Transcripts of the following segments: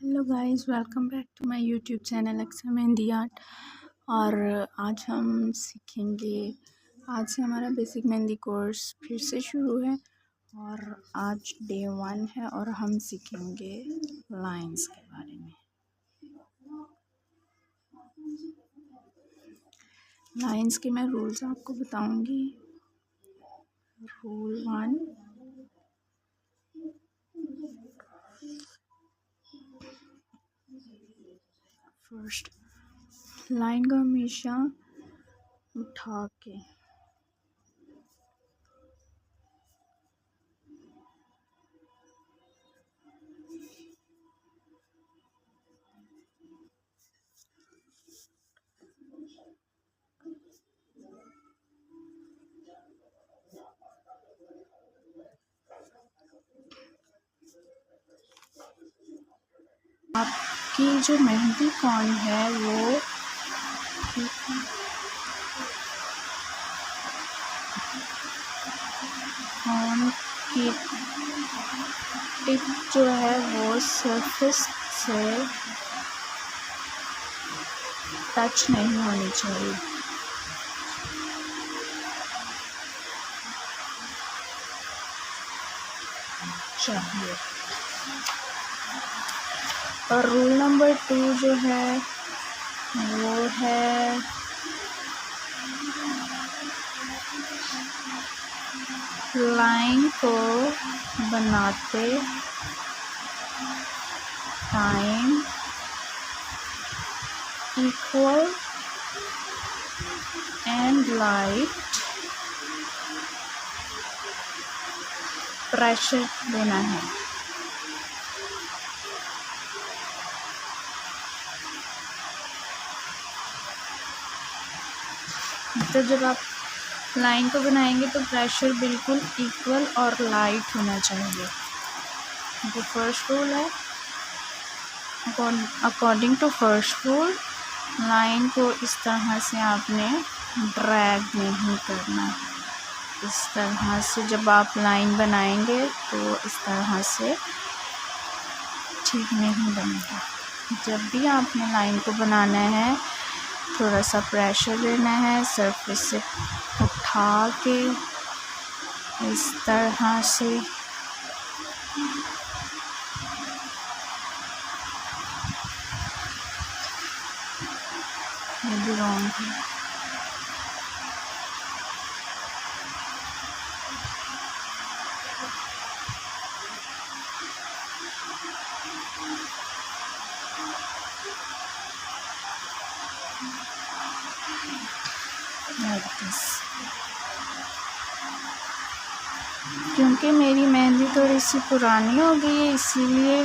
Hello guys, welcome back to my YouTube channel Aksar mehndi art. और आज हम सीखेंगे। आज से हमारा बेसिक मेहंदी कोर्स फिर से शुरू है और आज डे 1 है और हम सीखेंगे लाइंस के बारे में। लाइंस के मैं रूल्स आपको बताऊंगी। रूल 1, फर्स्ट लाइन को हमेशा उठा के आपकी जो मेहंदी कौन है वो कौन की टिप जो है वो सरफेस से टच नहीं होनी चाहिए। और रूल नंबर 2 जो है वो है लाइन को बनाते time equal and light pressure देना है। तो जब आप लाइन को बनाएंगे तो प्रेशर बिल्कुल इक्वल और लाइट होना चाहिए। जो फर्स्ट रूल है, according to first rule, line को इस तरह से आपने ड्रैग नहीं करना। इस तरह से जब आप लाइन बनाएंगे तो इस तरह से ठीक नहीं बनेगा। जब भी आपने लाइन को बनाना है थोड़ा सा प्रेशर देना है, सरफेस से उठा के इस तरह से ये भी रॉन्ग है। क्योंकि मेरी मेहंदी थोड़ी सी पुरानी हो गई है इसीलिए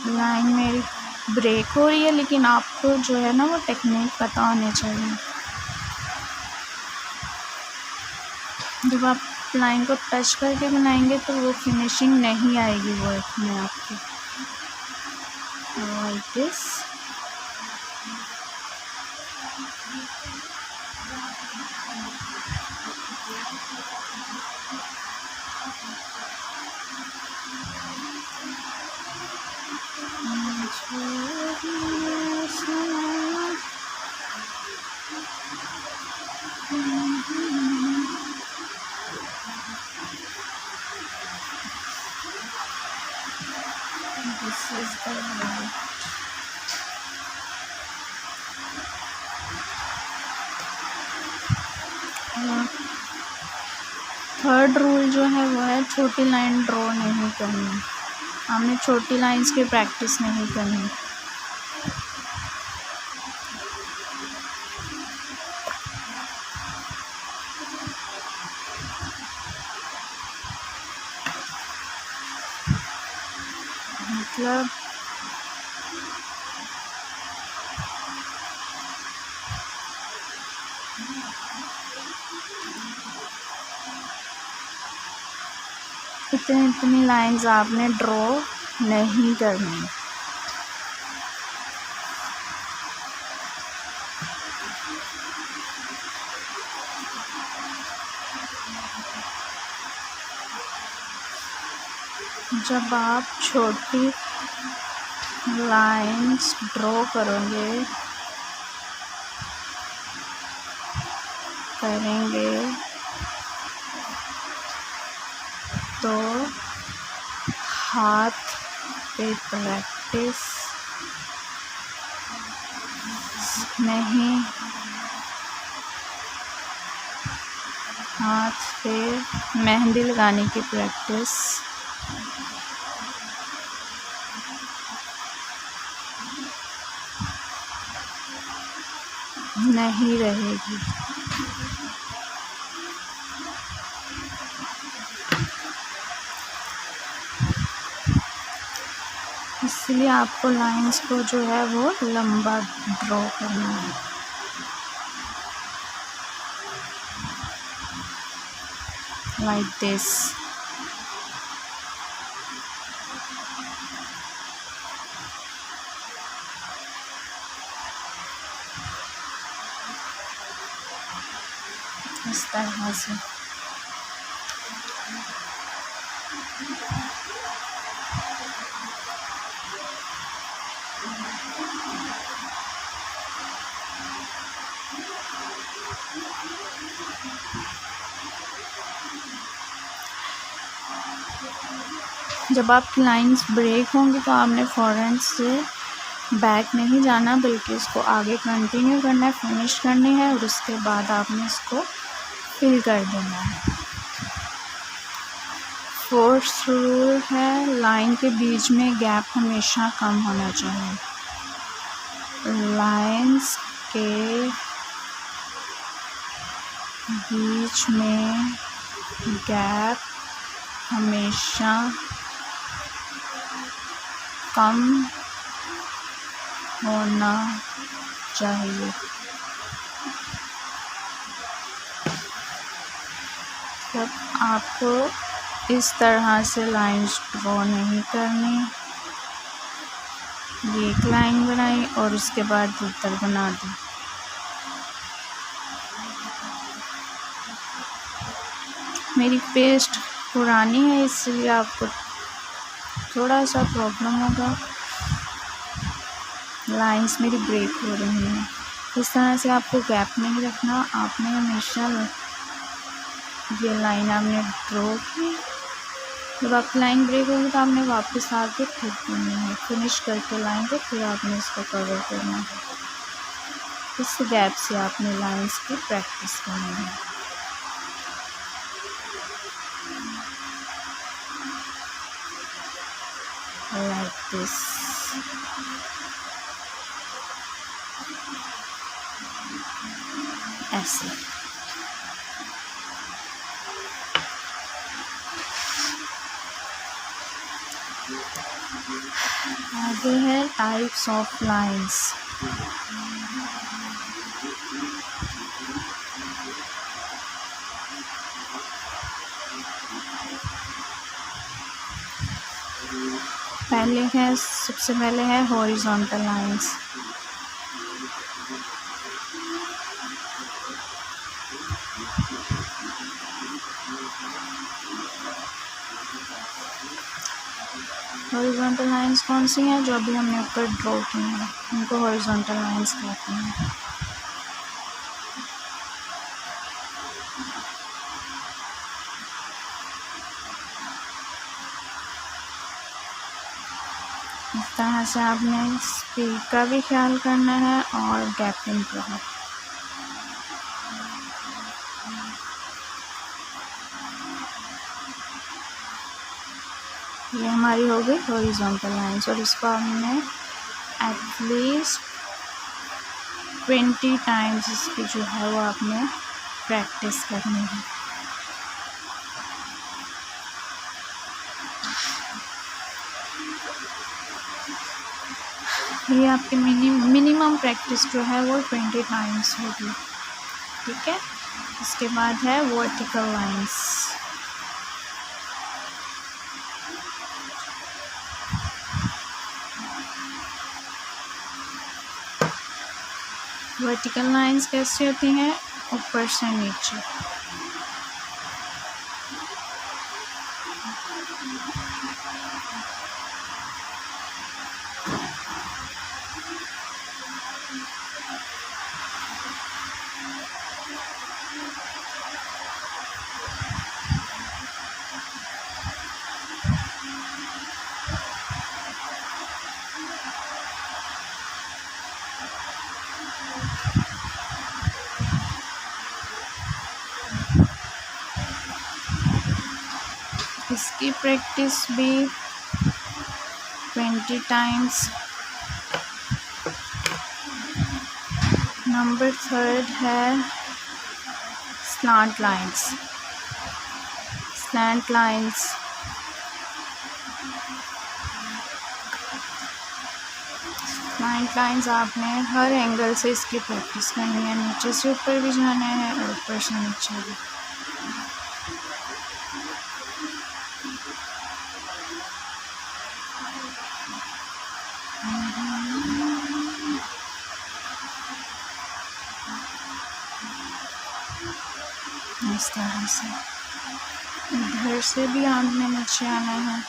लाइन मेरी ब्रेक हो रही है, लेकिन आपको जो है ना वो टेक्निक पता होने चाहिए। जब आप लाइन को टच करके बनाएंगे तो वो फिनिशिंग नहीं आएगी वर्क में आपकी। Like this. This is the way. Third rule जो है वो है छोटी लाइन ड्रॉ नहीं करनी। हमने छोटी लाइंस की प्रैक्टिस नहीं करनी। मतलब इतनी लाइंस आपने ड्रॉ नहीं करनी। जब आप छोटी लाइंस ड्रॉ करेंगे तो हाथ पे प्रैक्टिस नहीं, हाथ पे मेहंदी लगाने की प्रैक्टिस नहीं रहेगी। इसलिए आपको लाइंस को जो है वो लंबा ड्रॉ करना है। Like this. इस तरह से। जब आपकी लाइंस ब्रेक होंगी तो आपने फ़ौरन से बैक नहीं जाना, बल्कि इसको आगे कंटिन्यू करना है, फिनिश करनी है, और उसके बाद आपने इसको फिल कर देना है। फोर्थ रूल है, लाइन के बीच में गैप हमेशा कम होना चाहिए। लाइंस के बीच में गैप हमेशा कम होना चाहिए। जब आपको इस तरह से लाइंस ड्रॉ नहीं करनी, ये एक लाइन बनाई और उसके बाद दूसरा बना दी। मेरी पेस्ट पुरानी है इसलिए आपको थोड़ा सा प्रॉब्लम होगा, लाइंस मेरी ब्रेक हो रही हैं। इस तरह से आपको गैप नहीं रखना, आपने हमेशा ये लाइन आपने ड्रॉ की, जब आपकी लाइन ब्रेक होगी तो आपने वापस आके फिर करनी है, फिनिश करके लाइन को फिर आपने इसको कवर करना है। इस गैप से आपने लाइंस की प्रैक्टिस करनी है। Like this। ऐसे। आगे है टाइप्स ऑफ लाइंस। सबसे पहले है हॉरिजॉन्टल लाइंस। हॉरिजॉन्टल लाइंस कौन सी हैं? जो अभी हमने ऊपर ड्रॉ की हैं, उनको हॉरिजॉन्टल लाइंस कहते हैं। इस तरह से आपने स्पीड का भी ख्याल करना है और गैपिंग का है। ये हमारी हो गई हॉरिजॉन्टल लाइंस, और इसको हमने एटलीस्ट 20 टाइम्स इसकी जो है वो आपने प्रैक्टिस करनी है। ये आपकी मिनिमम प्रैक्टिस जो है वो 20 टाइम्स होगी। ठीक है, इसके बाद है वर्टिकल लाइंस। वर्टिकल लाइंस कैसे होती हैं? ऊपर से नीचे। इसकी प्रैक्टिस भी 20 टाइम्स। नंबर 3 है स्लैंट लाइंस। स्लैंट लाइंस आपने हर एंगल से इसकी प्रैक्टिस करनी है। नीचे से ऊपर भी जाना है और ऊपर से नीचे भी। इस तरह से इधर से भी आपने नीचे आना है।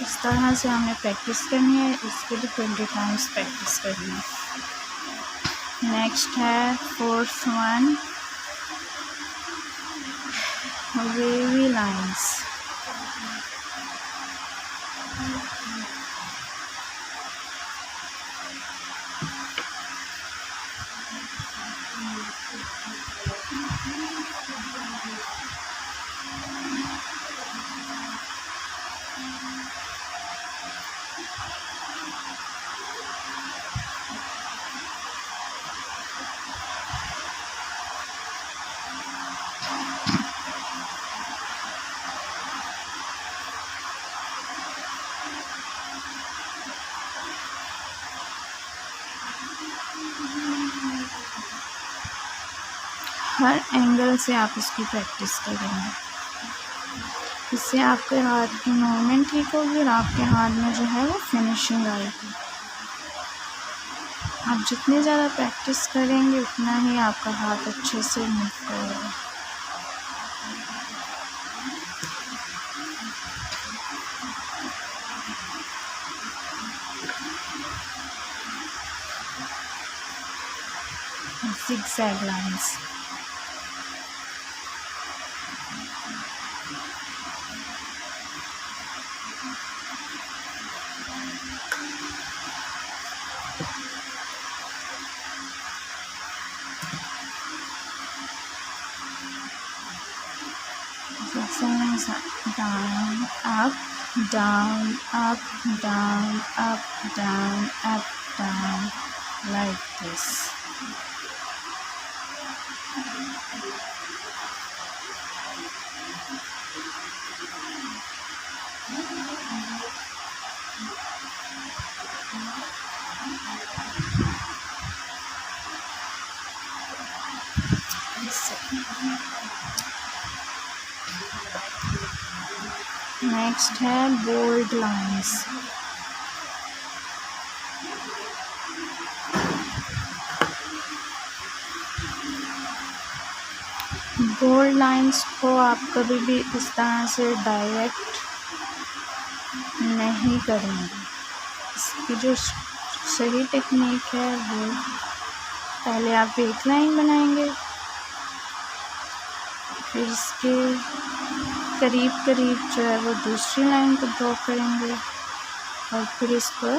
इस तरह से हमें प्रैक्टिस करनी है। इसके भी 20 टाइम्स प्रैक्टिस करनी है। नेक्स्ट है 4th वन, वेवी लाइंस। हर एंगल से आप इसकी प्रैक्टिस करेंगे। इससे आपके हाथ की मूवमेंट ठीक होगी और आपके हाथ में जो है वो फिनिशिंग आएगी। आप जितनी ज़्यादा प्रैक्टिस करेंगे उतना ही आपका हाथ अच्छे से मूव करेगा। zigzag lines। down, up, down, up, down, up, down, up, down, like this। Next है बोल्ड लाइंस। बोल्ड लाइंस को आप कभी भी इस तरह से डायरेक्ट नहीं करेंगे। इसकी जो सही टेक्निक है वो पहले आप एक लाइन बनाएंगे, फिर इसके करीब करीब जो है वो दूसरी लाइन को ड्रॉ करेंगे और फिर इसको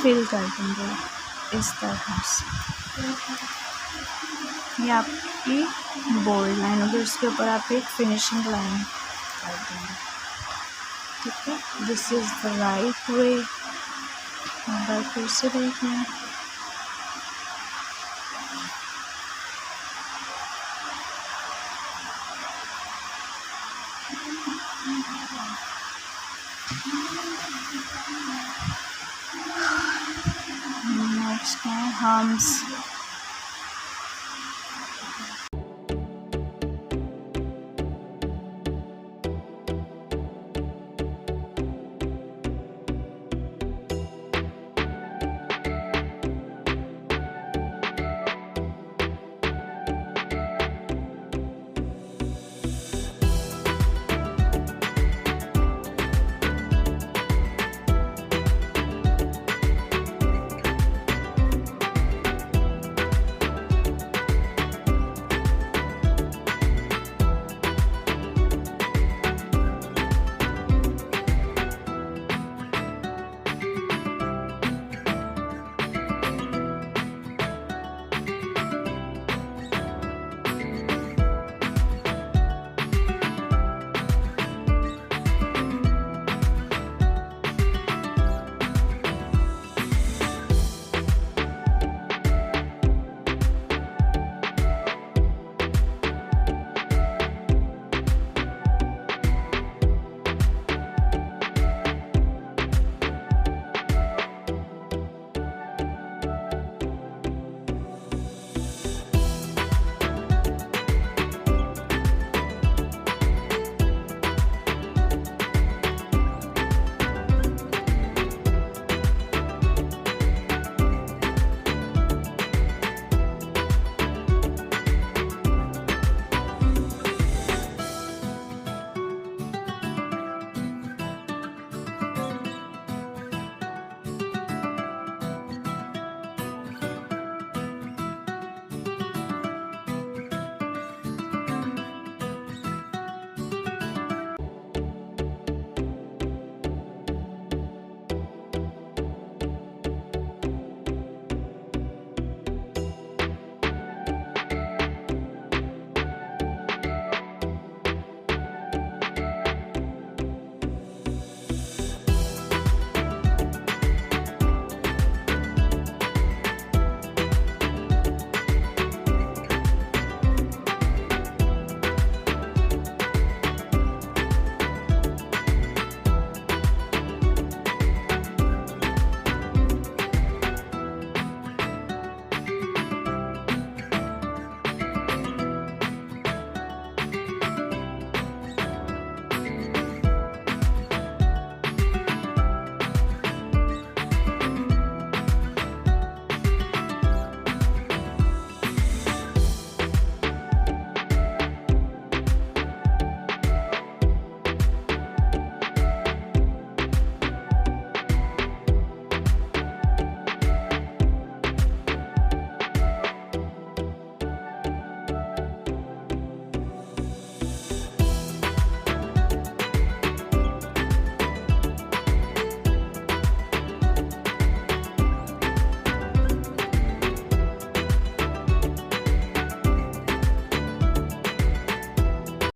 फिल कर देंगे इस तरह से। ये आपकी बोल्ड लाइन होगी, उसके ऊपर आप एक फिनिशिंग लाइन कर देंगे। ठीक है, this is the right way. एक बार फिर से देख लें। नेक्स्ट है हम्स।